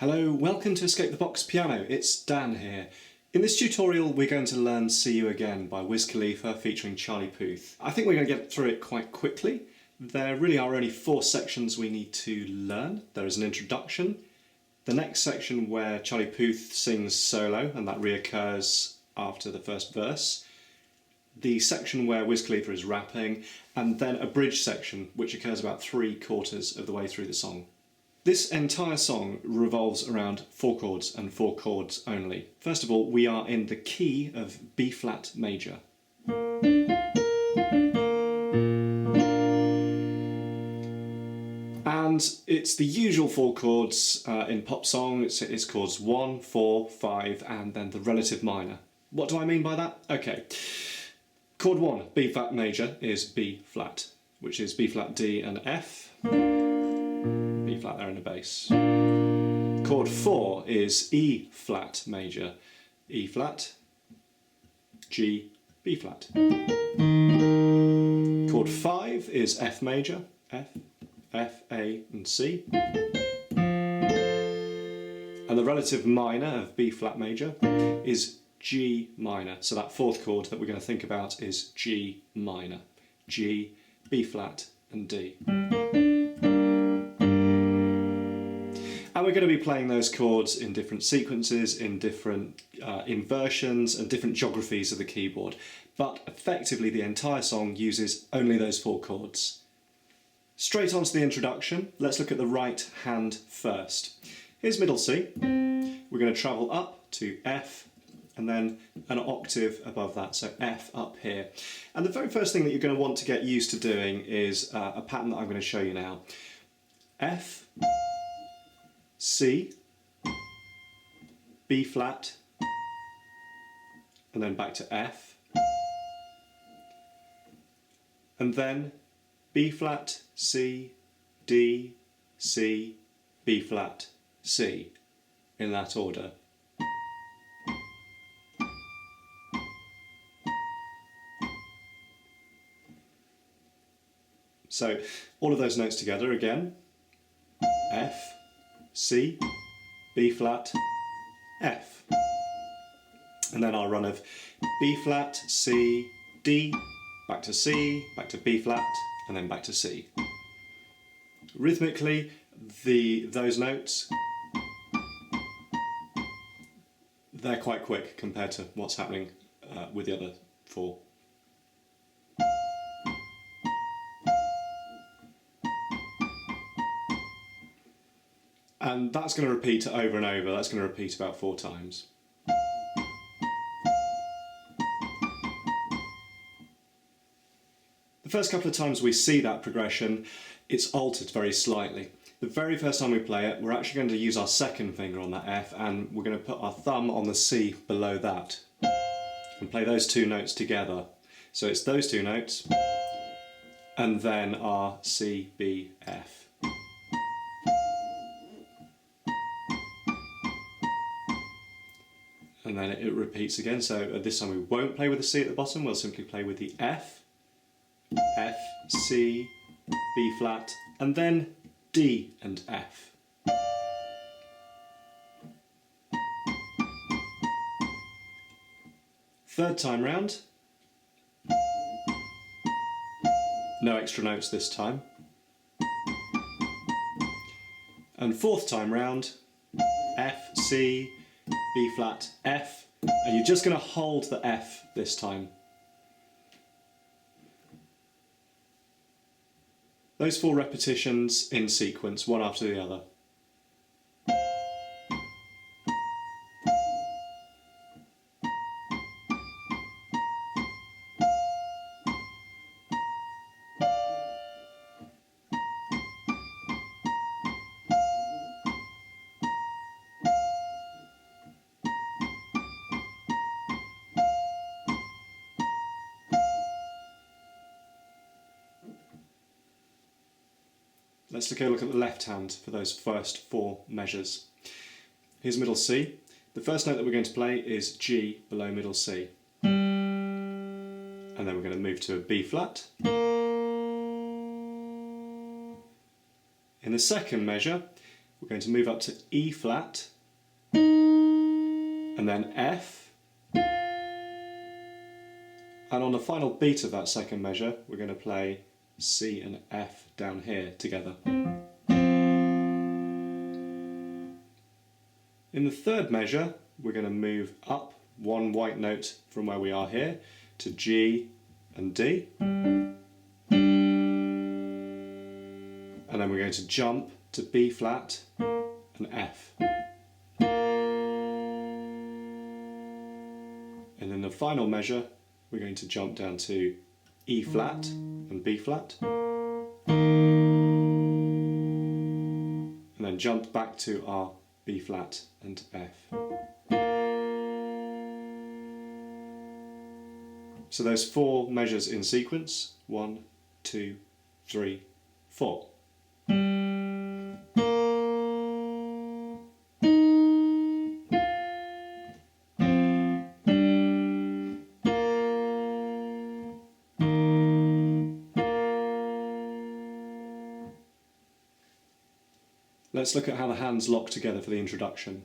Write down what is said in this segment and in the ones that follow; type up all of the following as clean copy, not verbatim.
Hello, welcome to Escape the Box Piano. It's Dan here. In this tutorial we're going to learn See You Again by Wiz Khalifa featuring Charlie Puth. I think we're going to get through it quite quickly. There really are only 4 sections we need to learn. There is an introduction, the next section where Charlie Puth sings solo and that reoccurs after the first verse, the section where Wiz Khalifa is rapping, and then a bridge section which occurs about 3/4 of the way through the song. This entire song revolves around 4 chords and 4 chords only. First of all, we are in the key of B flat major. And it's the usual 4 chords in pop song. It's chords 1, 4, 5 and then the relative minor. What do I mean by that? Okay. Chord 1, B flat major, is B flat, which is B flat, D and F. B flat there in the bass. Chord 4 is E flat major, E flat, G, B flat. Chord 5 is F major, F, F, A and C. And the relative minor of B flat major is G minor. So that 4th chord that we're going to think about is G minor. G, B flat and D. And we're going to be playing those chords in different sequences, in different inversions and different geographies of the keyboard. But effectively the entire song uses only those 4 chords. Straight on to the introduction, let's look at the right hand first. Here's middle C. We're going to travel up to F and then an octave above that, so F up here. And the very first thing that you're going to want to get used to doing is a pattern that I'm going to show you now. F, C, B flat, and then back to F, and then B flat, C, D, C, B flat, C, in that order. So all of those notes together again, F, C, B flat, F. And then our run of B flat, C, D, back to C, back to B flat, and then back to C. Rhythmically, those notes, they're quite quick compared to what's happening with the other 4. And that's going to repeat over and over. That's going to repeat about 4 times. The first couple of times we see that progression, it's altered very slightly. The very first time we play it, we're actually going to use our 2nd finger on that F and we're going to put our thumb on the C below that and play those 2 notes together. So it's those 2 notes and then our C, B, F. And then it repeats again, so this time we won't play with the C at the bottom, we'll simply play with the F, F, C, B flat, and then D and F. Third time round, no extra notes this time. And 4th time round, F, C, B flat, F, and you're just going to hold the F this time. Those 4 repetitions in sequence, one after the other. Let's take a look at the left hand for those first 4 measures. Here's middle C. The first note that we're going to play is G below middle C. And then we're going to move to a B flat. In the second measure, we're going to move up to E flat, and then F, and on the final beat of that second measure we're going to play C and F down here together. In the third measure we're going to move up one white note from where we are here to G and D, and then we're going to jump to B flat and F. And in the final measure we're going to jump down to E flat and B flat, and then jump back to our B flat and F. So those 4 measures in sequence: 1, 2, 3, 4. Let's look at how the hands lock together for the introduction.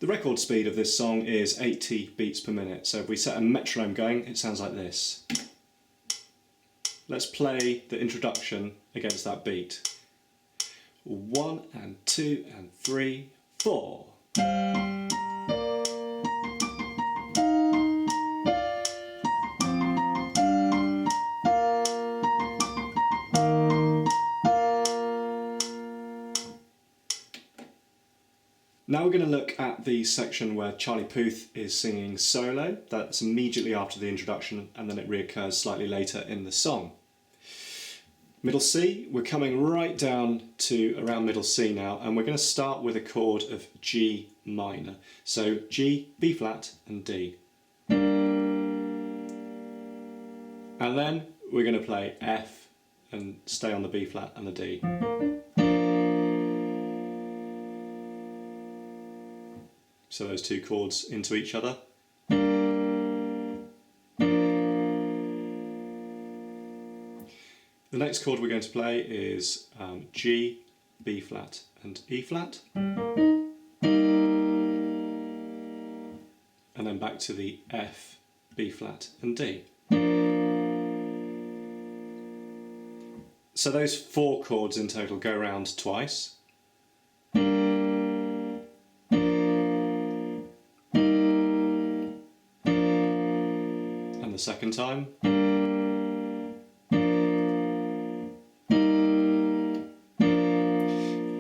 The record speed of this song is 80 beats per minute, so if we set a metronome going, it sounds like this. Let's play the introduction against that beat. 1 and 2 and 3, 4. Now we're going to look at the section where Charlie Puth is singing solo. That's immediately after the introduction, and then it reoccurs slightly later in the song. Middle C, we're coming right down to around middle C now, and we're going to start with a chord of G minor. So G, B flat and D. And then we're going to play F and stay on the B flat and the D. So those 2 chords into each other. The next chord we're going to play is G, B flat and E flat. And then back to the F, B flat and D. So those 4 chords in total go around twice. The second time.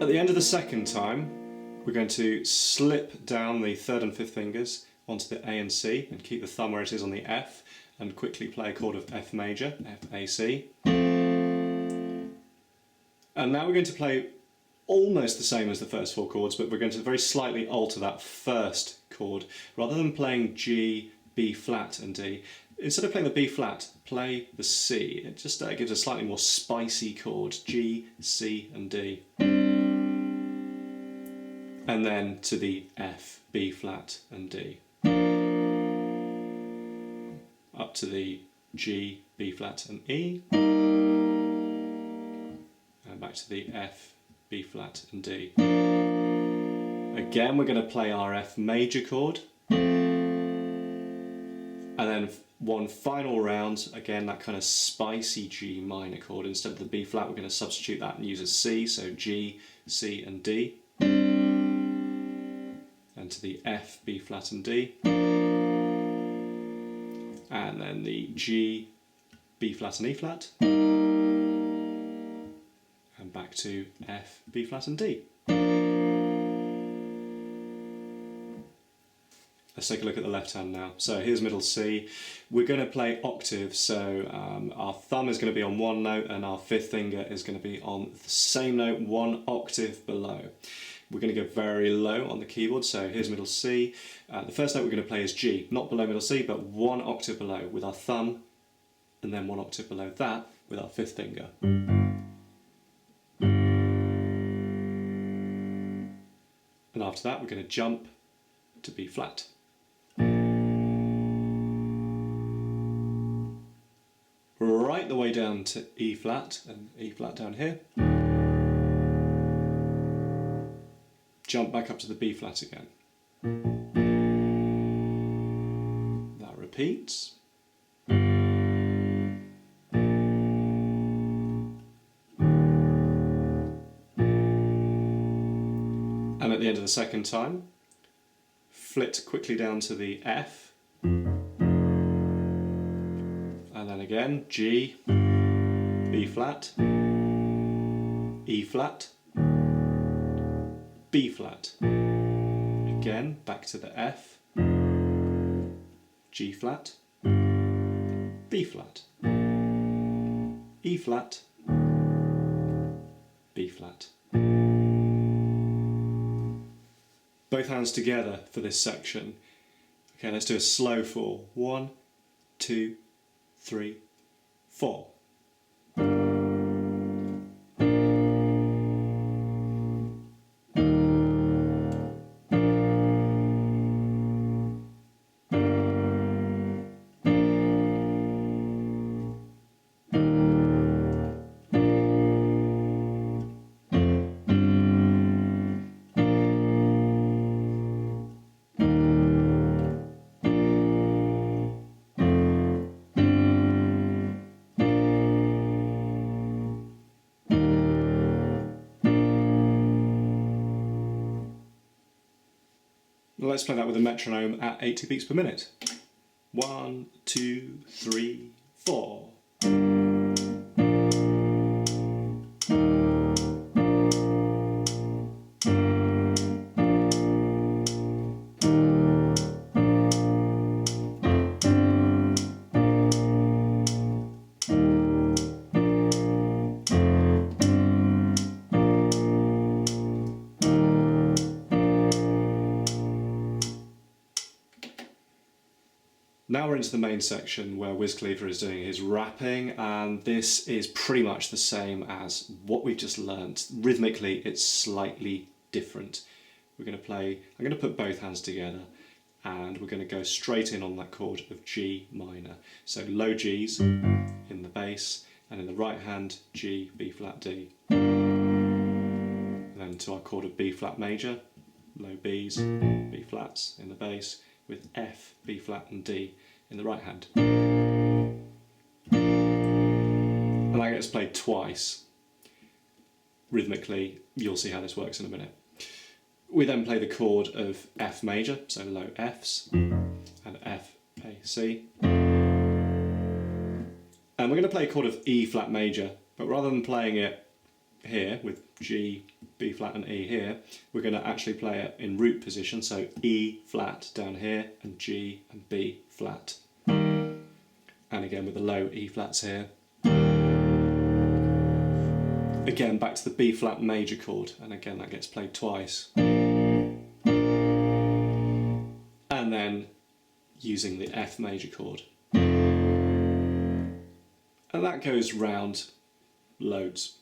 At the end of the second time, we're going to slip down the 3rd and 5th fingers onto the A and C and keep the thumb where it is on the F, and quickly play a chord of F major, F, A, C. And now we're going to play almost the same as the first 4 chords, but we're going to very slightly alter that first chord. Rather than playing G, B flat and D, instead of playing the B flat, play the C. It just gives a slightly more spicy chord, G, C and D. And then to the F, B flat and D. Up to the G, B flat and E. And back to the F, B flat and D. Again we're going to play our F major chord. And then one final round, again that kind of spicy G minor chord. Instead of the B flat we're going to substitute that and use a C, so G, C and D. And to the F, B flat and D. And then the G, B flat and E flat. And back to F, B flat and D. A Let's take a look at the left hand now. So here's middle C. We're going to play octaves, so our thumb is going to be on one note and our fifth finger is going to be on the same note, one octave below. We're going to go very low on the keyboard, so here's middle C. The first note we're going to play is G, not below middle C, but one octave below with our thumb, and then one octave below that with our fifth finger. And after that we're going to jump to B flat. Right the way down to E flat, and E flat down here. Jump back up to the B flat again. That repeats. And at the end of the second time, flit quickly down to the F. And then again, G, B flat, E flat, B flat. Again, back to the F, G flat, B flat, E flat, B flat. Both hands together for this section. Okay, let's do a slow fall. 1, 2, 3, 4. Let's play that with a metronome at 80 beats per minute. 1, 2, 3, 4. Now we're into the main section where Wiz Khalifa is doing his rapping, and this is pretty much the same as what we've just learnt. Rhythmically, it's slightly different. I'm going to put both hands together and we're going to go straight in on that chord of G minor. So low Gs in the bass, and in the right hand, G, B flat, D. And then to our chord of B flat major, low Bs, B flats in the bass, with F, B flat and D in the right hand. And that gets played twice. Rhythmically, you'll see how this works in a minute. We then play the chord of F major, so low Fs, and F, A, C. And we're going to play a chord of E flat major, but rather than playing it here with G, B flat and E here, we're going to actually play it in root position, so E flat down here and G and B flat. And again with the low E flats here. Again back to the B flat major chord, and again that gets played twice. And then using the F major chord. And that goes round loads.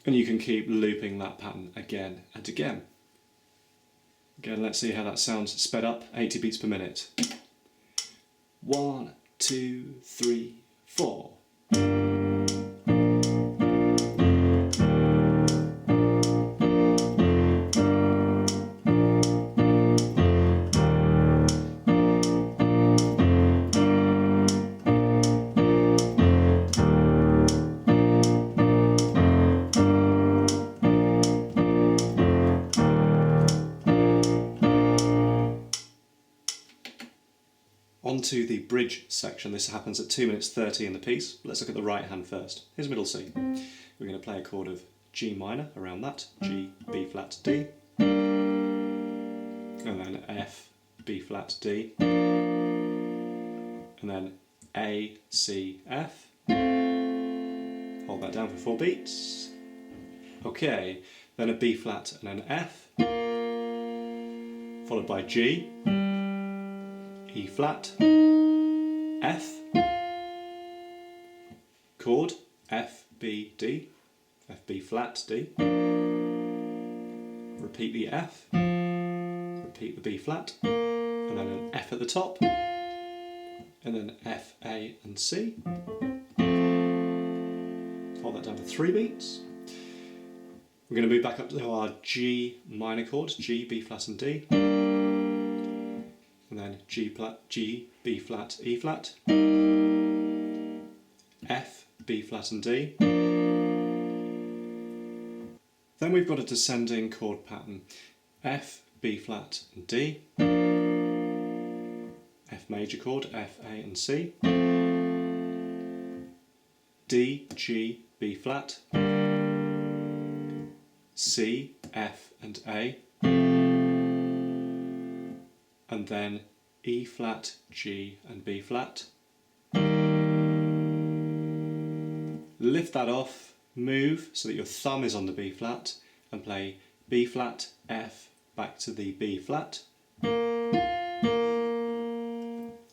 And you can keep looping that pattern again and again. Again, let's see how that sounds sped up, 80 beats per minute. 1, 2, 3, 4. to the bridge section. This happens at 2 minutes 30 in the piece. Let's look at the right hand first. Here's middle C. We're going to play a chord of G minor around that, G, B flat, D, and then F, B flat, D, and then A, C, F. Hold that down for 4 beats. Okay, then a B flat and an F, followed by G, E flat, F, chord, F, B, D, F, B flat, D, repeat the F, repeat the B flat, and then an F at the top, and then F, A and C. Hold that down for 3 beats. We're going to move back up to our G minor chord, G, B flat and D, and then G, B flat, E flat, F, B flat and D. Then we've got a descending chord pattern, F, B flat and D, F major chord, F, A and C, D, G, B flat, C, F and A, and then E flat, G and B flat. Lift that off, move so that your thumb is on the B flat, and play B flat, F, back to the B flat, and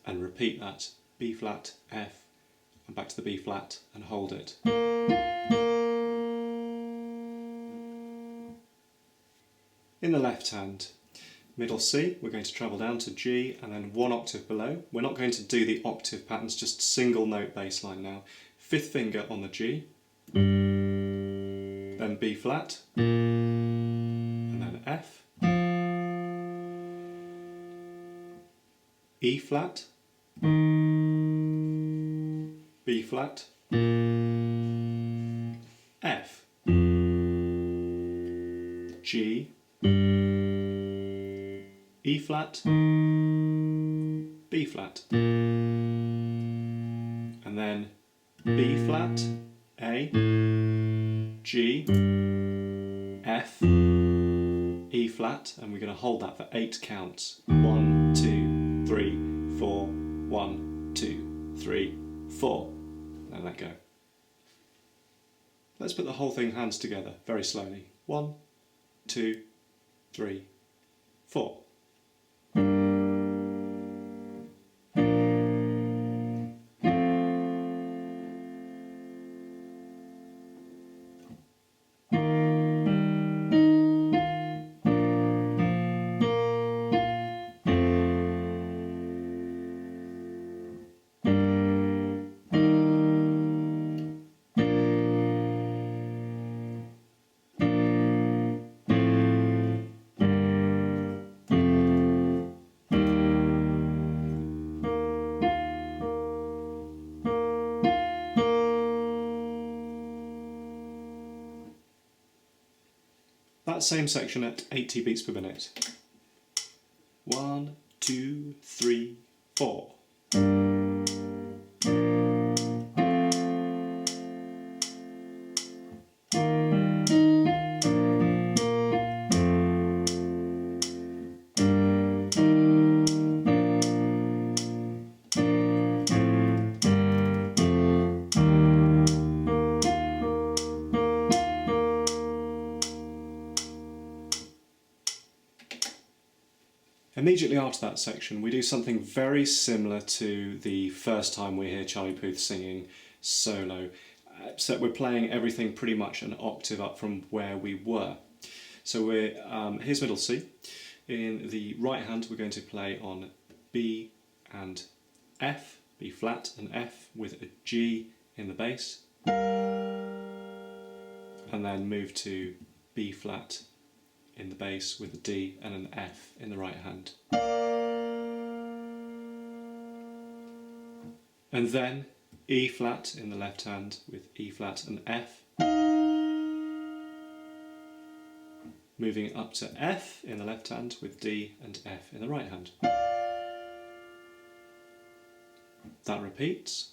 repeat that, B flat, F, and back to the B flat, and hold it. In the left hand, middle C, we're going to travel down to G and then 1 octave below. We're not going to do the octave patterns, just single note bass line now. 5th finger on the G, then B flat, and then F, E flat, B flat, F, G, E flat, B flat, and then B flat, A, G, F, E flat, and we're going to hold that for 8 counts. 1, 2, 3, 4, 1, 2, 3, 4. And let go. Let's put the whole thing hands together very slowly. 1, 2, 3, 4. That same section at 80 beats per minute. 1, 2, 3, 4. Immediately after that section, we do something very similar to the first time we hear Charlie Puth singing solo, except we're playing everything pretty much an octave up from where we were. So here's middle C. In the right hand, we're going to play on B and F, B flat and F with a G in the bass, and then move to B flat in the bass with a D and an F in the right hand. And then E flat in the left hand with E flat and F. Moving up to F in the left hand with D and F in the right hand. That repeats.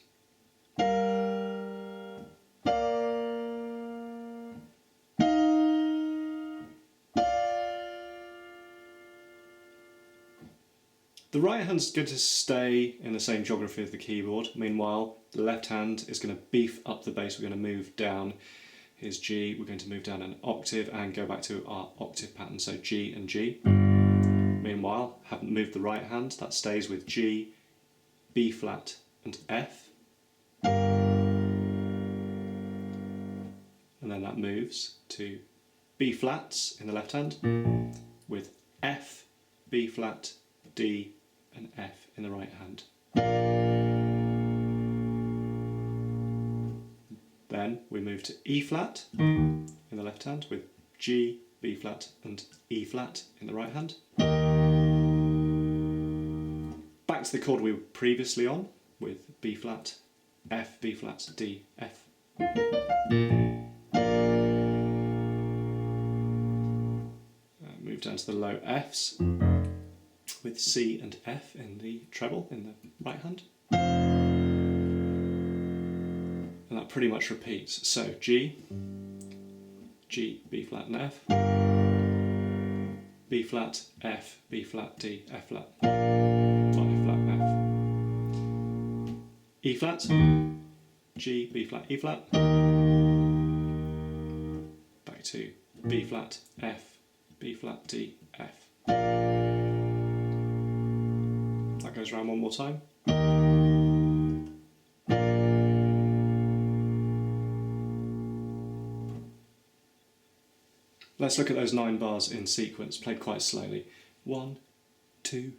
The right hand's going to stay in the same geography of the keyboard. Meanwhile, the left hand is going to beef up the bass. We're going to move down. Here's G. We're going to move down an octave and go back to our octave pattern. So G and G. Meanwhile, haven't moved the right hand. That stays with G, B flat and F. And then that moves to B flats in the left hand with F, B flat, D and F in the right hand. Then we move to E flat in the left hand with G, B flat and E flat in the right hand. Back to the chord we were previously on with B flat, F, B flat, D, F. Move down to the low Fs with C and F in the treble in the right hand. And that pretty much repeats. So G, G, B flat and F, B flat, F, B flat, D, F flat, F flat, F. E flat, G, B flat, E flat, back to B flat, F, B flat, D, F. That goes around one more time. Let's look at those 9 bars in sequence, played quite slowly. 1, 2,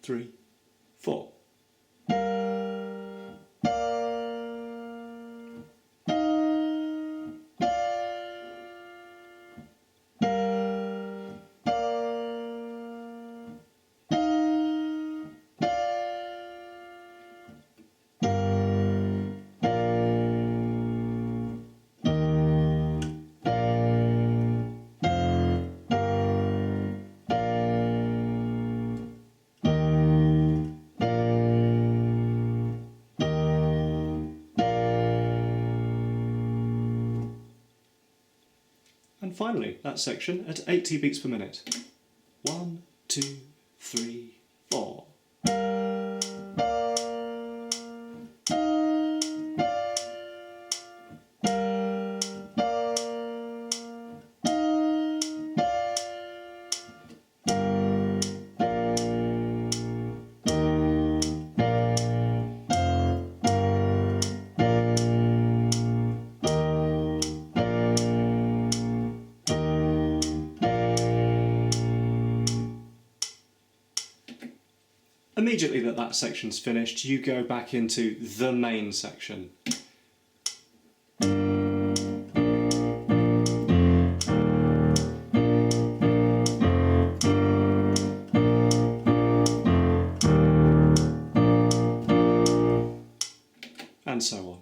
3, 4. And finally, that section at 80 beats per minute. 1, 2, 3, 4. Immediately that section's finished, you go back into the main section. And so on.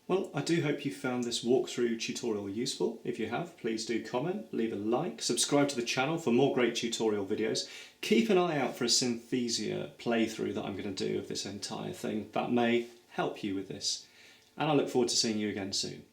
Well, I do hope you found this walkthrough tutorial useful. If you have, please do comment, leave a like, subscribe to the channel for more great tutorial videos. Keep an eye out for a Synthesia playthrough that I'm going to do of this entire thing. That may help you with this. And I look forward to seeing you again soon.